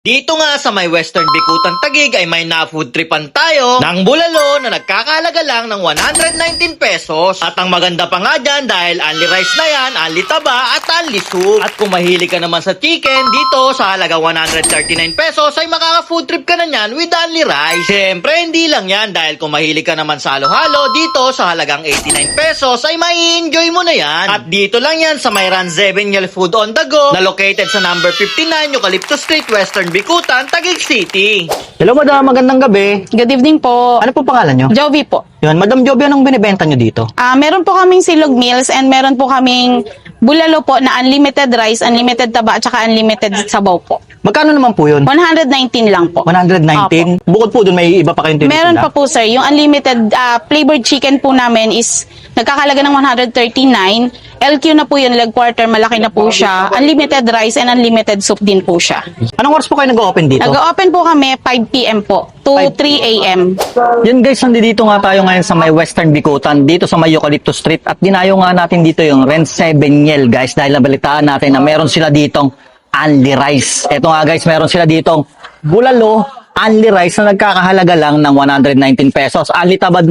Dito nga sa may Western Bikutan Taguig ay may na-food tripan tayo ng bulalo na nagkakahalaga lang ng 119 pesos. At ang maganda pa nga dyan dahil only rice na yan, only taba at only soup. At kung mahilig ka naman sa chicken, dito sa halaga 139 pesos ay makaka-food trip ka na yan with only rice. Siyempre hindi lang yan dahil kung mahilig ka naman sa halo-halo, dito sa halagang 89 pesos ay mai-enjoy mo na yan. At dito lang yan sa may Ranzebenyel Food on the Go na located sa number 59 Eucalyptus Street, Western Bikutan, Taguig City. Hello madam, magandang gabi. Good evening po. Ano po pangalan nyo? Jovi po. Yun, Madam Joby, anong binibenta nyo dito? Meron po kaming silog meals and meron po kaming bulalo po na unlimited rice, unlimited taba, at saka unlimited sabaw po. Magkano naman po yun? 119 lang po. 119? Bukod po dun, may iba pa kayong tinitinda? Meron pa po sir, yung unlimited flavored chicken po namin is nagkakalaga ng 139. LQ na po yun, leg quarter, malaki na po siya. Unlimited rice and unlimited soup din po siya. Anong oras po kayo nag-open dito? Nag-open po kami 5 p.m. po to 3 a.m. Yun guys, nandito nga tayo ngayon sa may Western Bikutan, dito sa may Eucalyptus Street. At dinayo nga natin dito yung Ranzebenyel guys, dahil nabalitaan natin na meron sila ditong only rice. Ito nga guys, meron sila ditong bulalo, only rice na nagkakahalaga lang ng 119 pesos. Only taba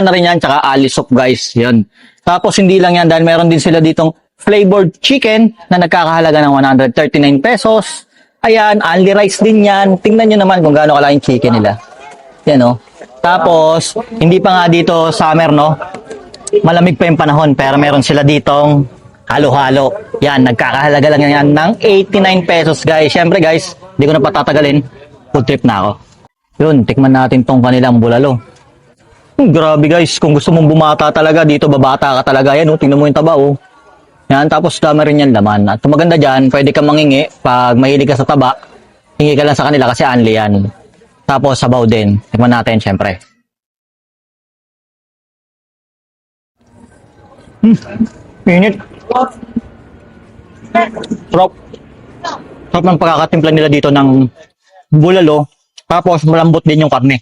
na rin yan, tsaka only soup guys. Yun. Tapos hindi lang yan dahil meron din sila ditong flavored chicken na nagkakahalaga ng 139 pesos. Ayan, only rice din yan. Tingnan nyo naman kung gaano kalaki yung chicken nila. Yan o. Tapos, hindi pa nga dito summer, no? Malamig pa yung panahon, pero meron sila ditong halo-halo. Yan, nagkakahalaga lang yan ng 89 pesos, guys. Siyempre, guys, hindi ko na patatagalin. Food trip na ako. Yun, tikman natin tong kanilang bulalo. Grabe, guys. Kung gusto mong bumata talaga, dito babata ka talaga. Yan, tingnan mo yung taba, oh. Yan, tapos dama rin yan laman. At maganda dyan, pwede kang mangingi. Pag mahilig ka sa taba, hingi ka lang sa kanila kasi only yan. Tapos sabaw din. Tikman natin, syempre. Init. Sarap. Sarap ng pagkakatimpla nila dito ng bulalo. Tapos malambot din yung karne.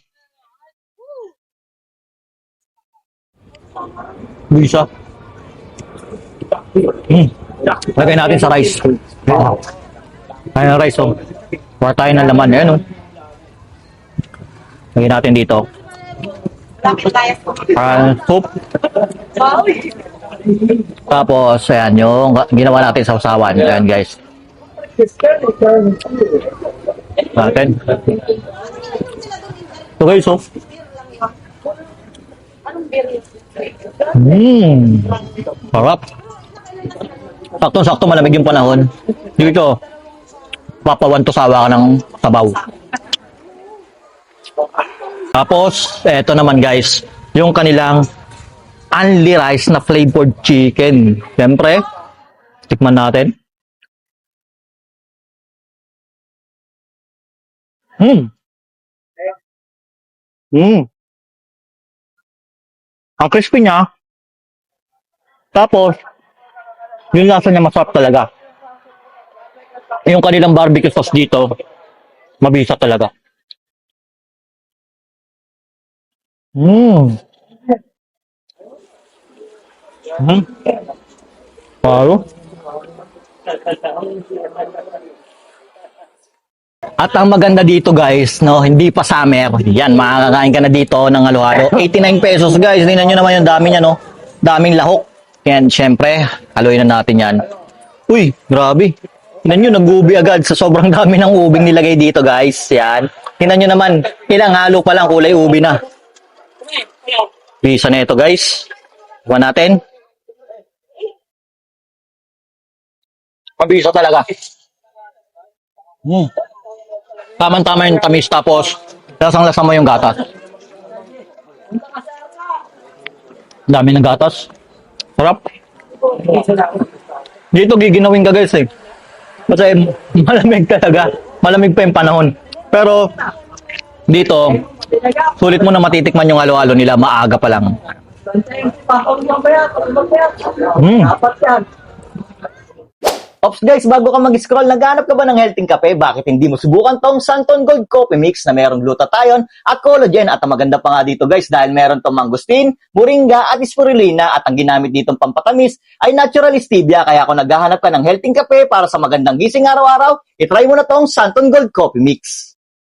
Bisa. Lagay natin sa rice. Ayan ang rice, oh. Kuha tayo ng laman. Ayan, oh. Lagay natin dito. Soup. Tapos, ayan, yung ginawa natin sa usawan. Ayan, guys. Natin. So, guys, oh. Sarap. Sakto-sakto malamig yung panahon. Dito, papawan to sawa ka ng sabaw. Tapos, eto naman guys, yung kanilang only rice na flavored chicken. Siyempre, tikman natin. Ang crispy niya. Tapos, yung lasa niya masarap talaga. Yung kanilang barbecue sauce dito, mabisa talaga. Paro. At ang maganda dito guys, no, hindi pa summer. Yan, makakakain ka na dito ng halo-halo. 89 pesos guys. Tingnan nyo naman yung dami niya, no. Daming lahok. Yan, syempre, haluin na natin yan. Uy, grabe. Tingnan nyo, nag-ubi agad sa sobrang dami ng ubing nilagay dito guys. Yan. Tingnan nyo naman, ilang halo pa lang kulay ubi na. Bisa na ito guys. Iwan natin. Mabisa talaga. Tama-tama yung tamis, tapos lasang-lasa mo yung gatas. Dami ng gatas. Sarap. Dito giginawin ka guys eh. Kasi malamig talaga. Malamig pa yung panahon. Pero dito, sulit mo na matitikman yung halo-halo nila, maaga pa lang. Ops guys, bago ka mag-scroll, naghanap ka ba ng healthy kape? Bakit hindi mo subukan tong Santon Gold Coffee Mix na merong glutathione at collagen? At ang maganda pa nga dito guys, dahil meron tong mangosteen, moringa at spirulina at ang ginamit ditong pampatamis ay natural stevia. Kaya kung naghahanap ka ng healthy kape para sa magandang gising araw-araw, itry mo na tong Santon Gold Coffee Mix.